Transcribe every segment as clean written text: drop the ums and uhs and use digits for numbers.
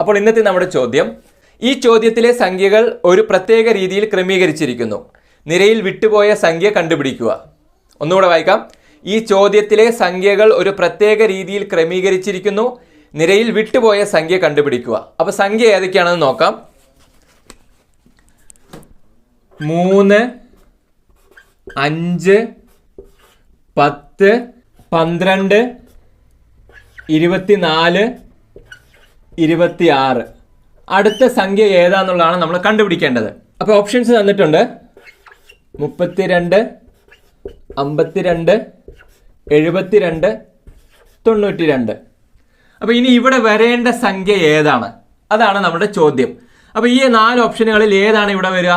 അപ്പോൾ ഇന്നത്തെ നമ്മുടെ ചോദ്യം, ഈ ചോദ്യത്തിലെ സംഖ്യകൾ ഒരു പ്രത്യേക രീതിയിൽ ക്രമീകരിച്ചിരിക്കുന്നു. നിരയിൽ വിട്ടുപോയ സംഖ്യ കണ്ടുപിടിക്കുക. ഒന്നുകൂടെ വായിക്കാം. ഈ ചോദ്യത്തിലെ സംഖ്യകൾ ഒരു പ്രത്യേക രീതിയിൽ ക്രമീകരിച്ചിരിക്കുന്നു. നിരയിൽ വിട്ടുപോയ സംഖ്യ കണ്ടുപിടിക്കുക. അപ്പോൾ സംഖ്യ ഏതൊക്കെയാണെന്ന് നോക്കാം. 3, 5, 10, 12, 24, 26. അടുത്ത സംഖ്യ ഏതാന്നുള്ളതാണ് നമ്മൾ കണ്ടുപിടിക്കേണ്ടത്. അപ്പോൾ ഓപ്ഷൻസ് തന്നിട്ടുണ്ട്. 32, 52, 72, 92. അപ്പോൾ ഇനി ഇവിടെ വരേണ്ട സംഖ്യ ഏതാണ്? അതാണ് നമ്മുടെ ചോദ്യം. അപ്പോൾ ഈ 4 ഓപ്ഷനുകളിൽ ഏതാണ് ഇവിടെ വരിക?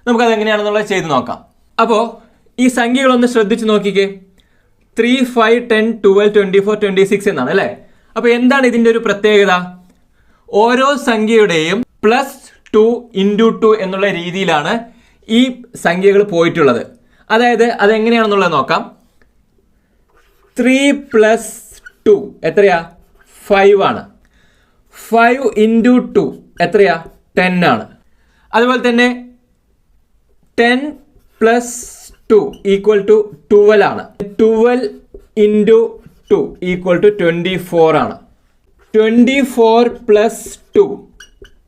നമുക്കത് എങ്ങനെയാണെന്നുള്ളത് ചെയ്ത് നോക്കാം. അപ്പോൾ ഈ സംഖ്യകളൊന്ന് ശ്രദ്ധിച്ച് നോക്കിക്കേ. 3, 5, 10, 12, 24, 26 എന്നാണ് അല്ലേ? അപ്പോൾ എന്താണ് ഇതിൻ്റെ ഒരു പ്രത്യേകത? ഓരോ സംഖ്യയുടെയും +2 × 2 എന്നുള്ള രീതിയിലാണ് ഈ സംഖ്യകൾ പോയിട്ടുള്ളത്. അതായത് അതെങ്ങനെയാണെന്നുള്ളത് നോക്കാം. 3 + 2 എത്രയാ? 5 ആണ്. 5 × 2 എത്രയാ? 10 ആണ്. അതുപോലെ തന്നെ 10 + 2 = 12 ആണ്. 12 × 2 = 24 ആണ്. 24 + 2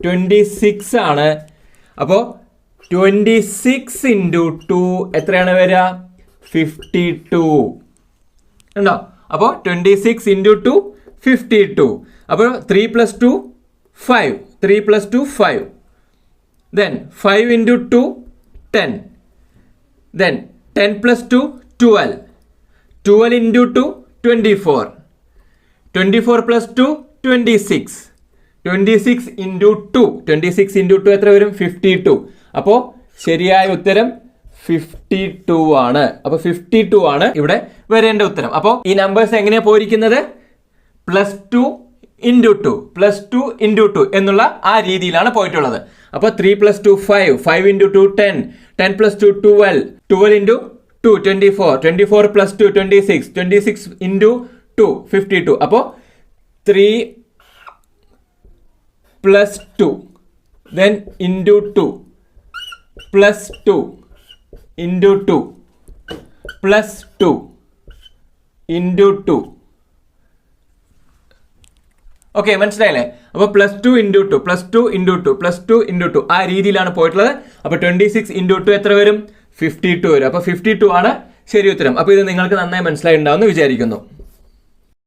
26 ആണ്. അപ്പോൾ 26 × 2 എത്രയാണ് വരിക? 52 ഉണ്ടോ? അപ്പോൾ 26 × 2 52. അപ്പോൾ 3 + 2 5. 3 + 2 5. Then 5 × 2 10. Then 10 + 2 12. 12 × 2 24. 24 + 2 26. 26 × 2. 26 × 2 എത്ര വരും? 52. അപ്പോൾ ശരിയായ ഉത്തരം 52 ആണ്. അപ്പോൾ 52 ആണ് ഇവിടെ വരേണ്ട ഉത്തരം. അപ്പോൾ ഈ നമ്പേഴ്സ് എങ്ങനെയാണ് പോയിരിക്കുന്നത്? +2 × 2 +2 × 2 എന്നുള്ള ആ രീതിയിലാണ് പോയിട്ടുള്ളത്. അപ്പോൾ 3 + 2 5. 5 × 2 10. 10 + 2 12. 12 × 2 24. 24 + 2 26. 26 × 2 52. അപ്പോൾ 3 + 2 then × 2 +2 × 2 +2 × 2. ഓക്കെ, മനസ്സിലായില്ലേ? അപ്പോൾ +2 × 2 +2 × 2 +2 × 2 ആ രീതിയിലാണ് പോയിട്ടുള്ളത്. അപ്പോൾ 26 × 2 എത്ര വരും? 52 വരും. അപ്പോൾ 52 ആണ് ശരി ഉത്തരം. അപ്പോൾ ഇത് നിങ്ങൾക്ക് നന്നായി മനസ്സിലായിട്ടുണ്ടാവുമെന്ന് വിചാരിക്കുന്നു.